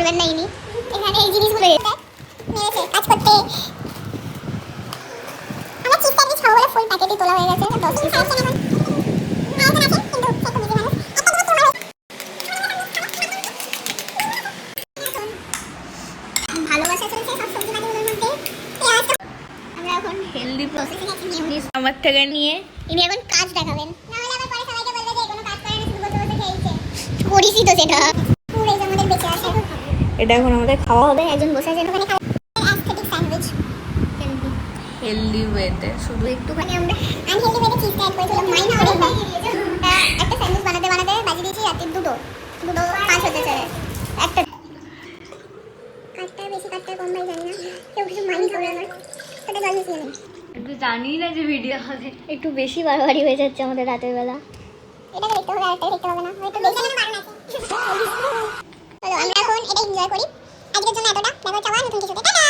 করবেন না ইনি। এখানে এই জিনিসগুলো মেরেছে কাজ করতে। আমার চিপ স্যান্ডউইচ খাবো বলে ফুল প্যাকেটই তোলা হয়ে গেছে 10 পিস। ভালোবাসা চলছে সব সবজি ভাজিগুলোর মধ্যে। পেঁয়াজটা আমরা এখন হেলদি প্রসেসিং আছে মিউনিস আমার থেকে নিয়ে ইনি এখন কাজ দেখাবেন। না হলে আবার পরে সবাইকে বলবে যে কোনো কাজ করে না, শুধু বসে বসে খেয়েছে। করিসই তো সেটা। পুরো আমাদের বেঁচে আছে। এটা এখন আমাদের খাওয়া হবে। একজন বসে আছেন ওখানে খাওয়া। অ্যাস্থেটিক স্যান্ডউইচ হেলদি ওয়েতে, শুধু একটুখানি আমরা আনহেলদি ওয়েতে চিজটা অ্যাড করেছিলাম। মাইনা অনেক একটা স্যান্ডউইচ বানাতে বানাতে বাজিয়ে দিয়েছি রাতে দুটো 5 হতে চলে। একটা কাটটা বেশি কাটটা কম ভাই জানি না, কেউ কিছু মাইন্ড করবে না। সেটা জল মিশিয়ে নিন। একটু জানি না যে ভিডিও হবে, একটু বেশি বাড়াবাড়ি হয়ে যাচ্ছে আমাদের রাতের বেলা। এটাকে দেখতে হবে, আরেকটা দেখতে হবে না, হয়তো বেশি বাড়ানো আছে। চলো আমরা এখন এটা এনজয় করি। আজকের জন্য এতটা, দেখা হচ্ছে আবার নতুন কিছুতে। টাটা।